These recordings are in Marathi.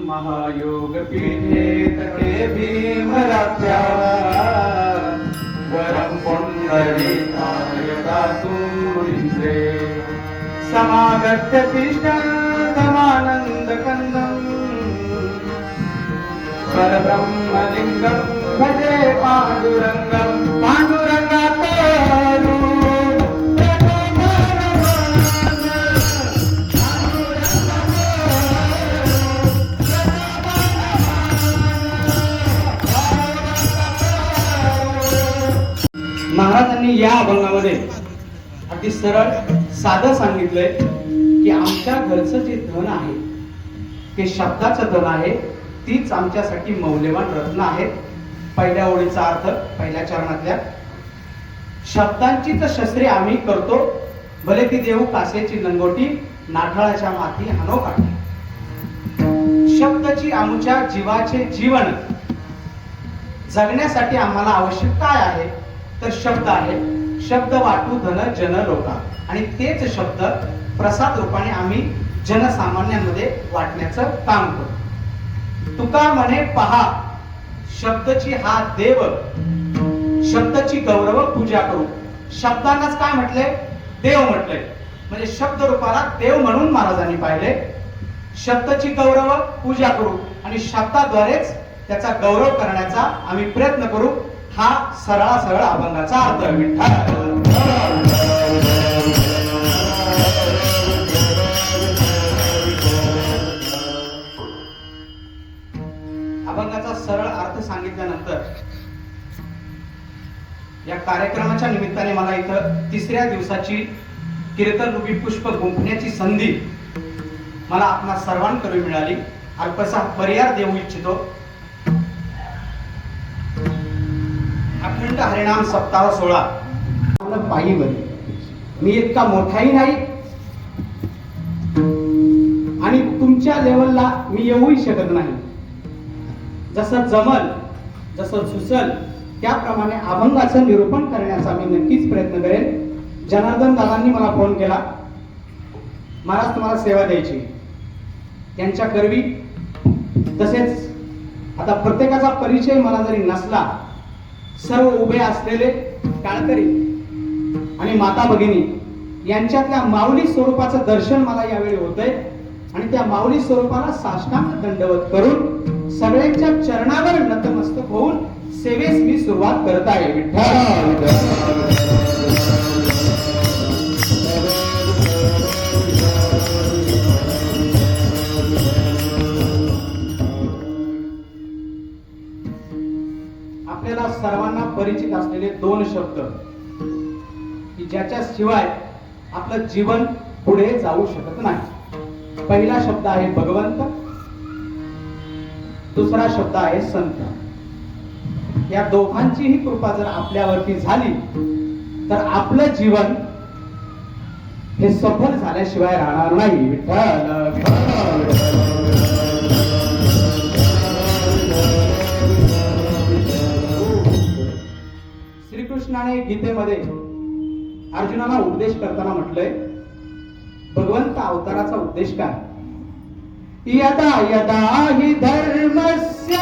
महायोग पीठे तटे भीमरात्या समागत्य तिष्ठन्तमानन्दकन्दम् परब्रह्मलिङ्गं भजे पाण्डुरङ्गं पाण्डुरङ्गाकारो महाराजांनी या अभंगामध्ये अगदी सरळ साधं सांगितलंय की आमच्या घरचं जे धन आहे ते शब्दाचं धन आहे, तीच आमच्यासाठी मौल्यवान रत्न आहे. पहिल्या ओळीचा अर्थ पहिल्या चरणातल्या शब्दांचीच शस्त्रे आम्ही करतो, भले ती देऊ कासेची लंगोटी नाठाळाच्या माती हानो काठी. शब्दाची आमच्या जीवाचे जीवन जगण्यासाठी आम्हाला आवश्यक काय आहे तर शब्द आहे. शब्द वाटू धन जन लोका आणि तेच शब्द प्रसाद रूपाने आम्ही जनसामान्यांमध्ये वाटण्याचं काम करतो. तुका म्हणे पहा शब्दची हा देव, शब्दाची गौरव पूजा करू. शब्दांनाच काय म्हटलंय? देव म्हटलंय. म्हणजे शब्द रूपाला देव म्हणून महाराजांनी पाहिले. शब्दाची गौरव पूजा करू आणि शब्दाद्वारेच त्याचा गौरव करण्याचा आम्ही प्रयत्न करू. हा सरळा सरळ अभंगाचा अर्थ. विठ्ठल अभंगाचा सरळ अर्थ सांगितल्यानंतर या कार्यक्रमाच्या निमित्ताने मला इथं तिसऱ्या दिवसाची कीर्तन रूपी पुष्प गुंफण्याची संधी मला आपणा सर्वांकडून मिळाली. अल्पसा पर्याय देऊ इच्छितो. अखंड हरिनाम सप्ताह 16 पायी बरी. मी इतका मोठाही नाही आणि तुमच्या लेवलला मी येऊही शकत नाही. जसं जमल जसं सुचल त्याप्रमाणे अभंगाचं निरूपण करण्याचा मी नक्कीच प्रयत्न करेन. जनार्दन दादांनी मला फोन केला, महाराज तुम्हाला सेवा द्यायची. त्यांच्या करवी तसेच आता प्रत्येकाचा परिचय मला जरी नसला, सर्व उभे असलेले काळकरी आणि माता भगिनी यांच्यातल्या माऊली स्वरूपाचं दर्शन मला यावेळी होतंय आणि त्या माऊली स्वरूपाला साष्टांग दंडवत करून सगळ्यांच्या चरणावर नतमस्तक होऊन सेवेस मी सुरुवात करत आहे. आपल्याला सर्वांना परिचित असलेले दोन शब्द की ज्याच्या शिवाय आपलं जीवन पुढे जाऊ शकत नाही. पहिला शब्द आहे भगवंत, दुसरा शब्द आहे संत. या दोघांचीही कृपा जर आपल्यावरती झाली तर आपलं जीवन हे सफल झाल्याशिवाय राहणार नाही. श्रीकृष्णाने गीतेमध्ये अर्जुनाला उपदेश करताना म्हटलंय, भगवंत अवताराचा उद्देश काय? यदा यदा हि धर्मस्य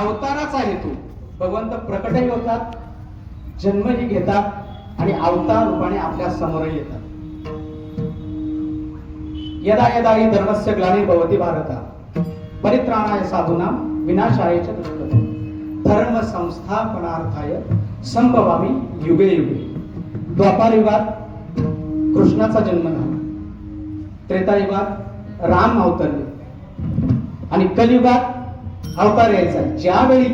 अवताराचा हेतू भगवंत प्रकटही होतात, जन्मही घेतात आणि अवतार रूपाने आपल्या समोर येतात. यदा यदा हि धर्मस्य ग्लानिर्भवति भारत परित्राणाय साधूनां विनाशाय च दुष्कृतम् धर्म संस्थापनार्थाय संभवामि युगे युगे. द्वापार युगात कृष्णाचा जन्म झाला, त्रेतायुगात राम अवतरले आणि कलियुगात अवतार यायचा. ज्यावेळी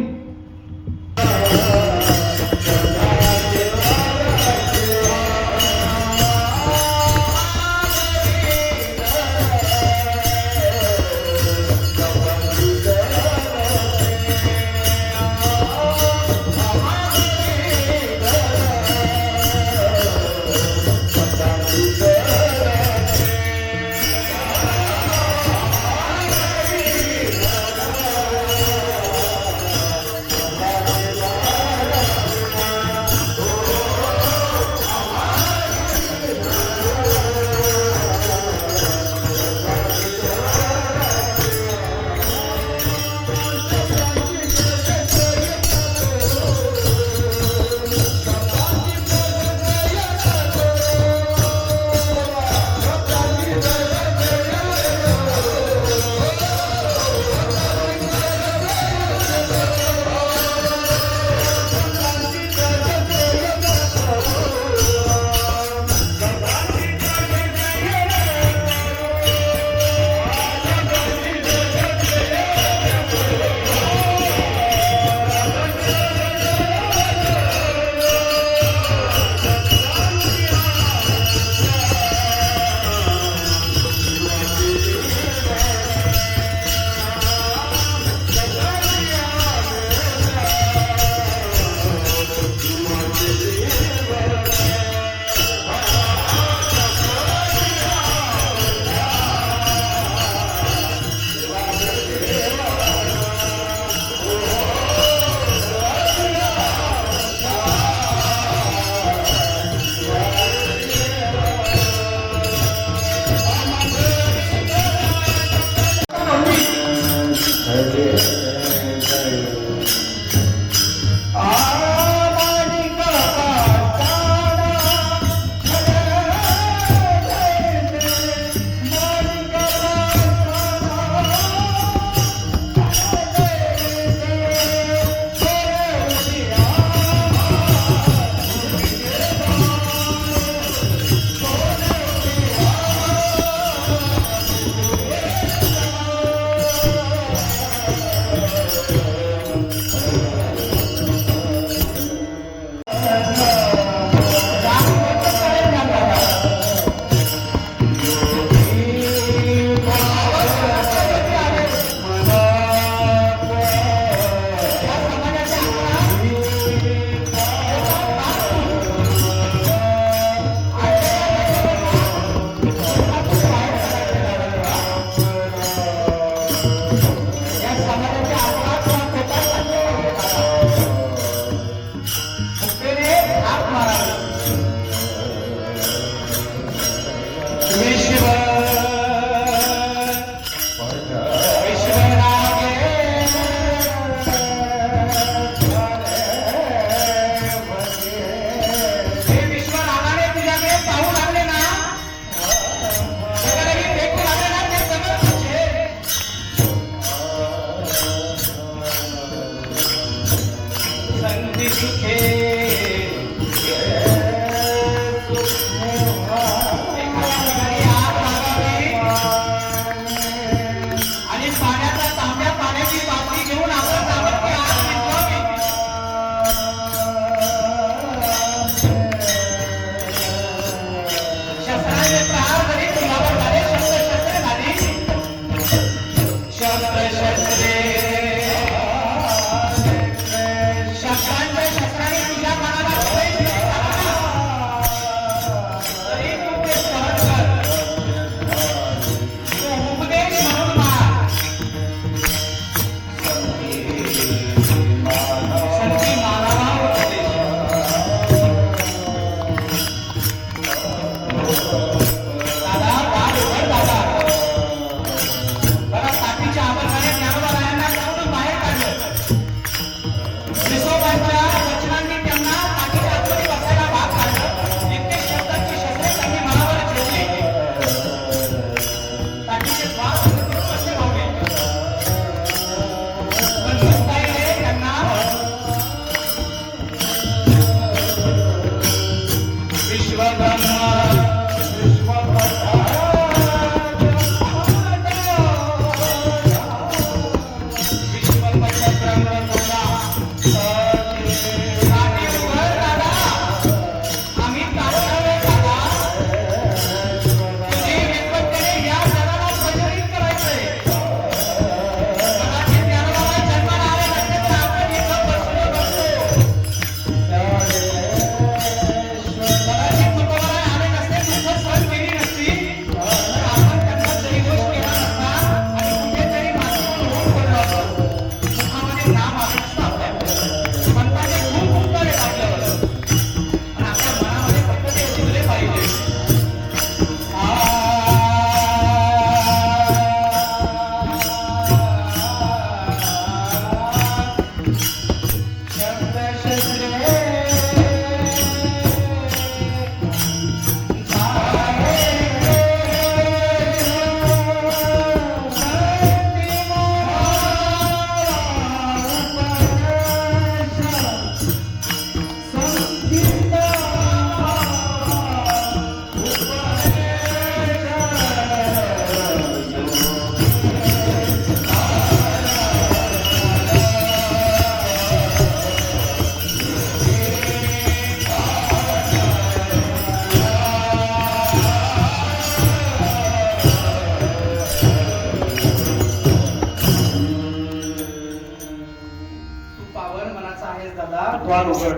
मनावर मनाचं आहेस दादा, द्वार उघड.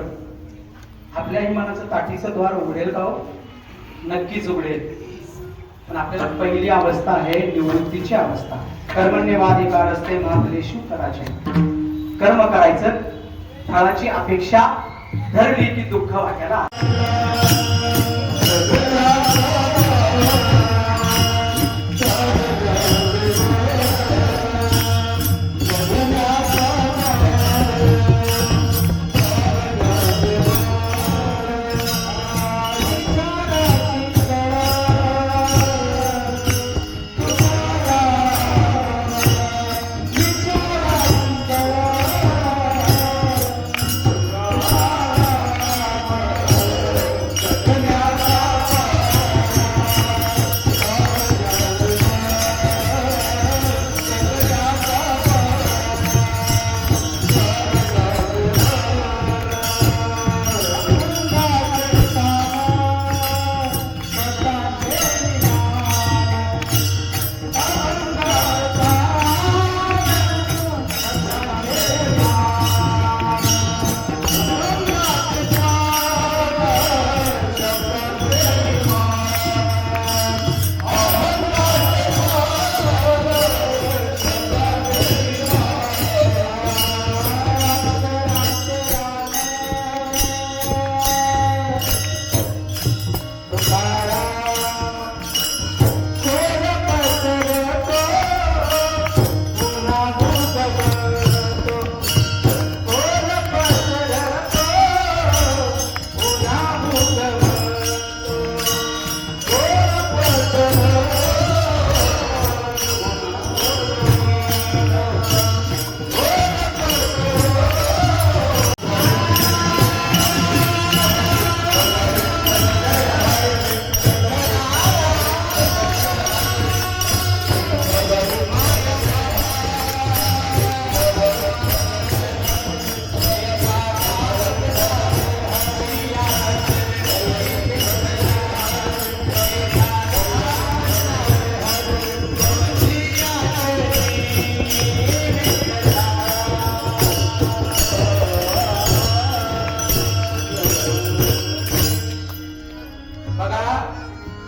आपल्याही मनाचं ताटीचं द्वार उघडेल का हो? नक्कीच उघडेल. पण आपल्याला पहिली अवस्था आहे निवृत्तीची अवस्था. कर्मण्यवाधिकार असते महाफलेषु करायचे. कर्म करायचं, फळाची अपेक्षा धरली की दुःख वाट्याला.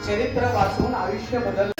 चरित्र वाचून आयुष्य बदल.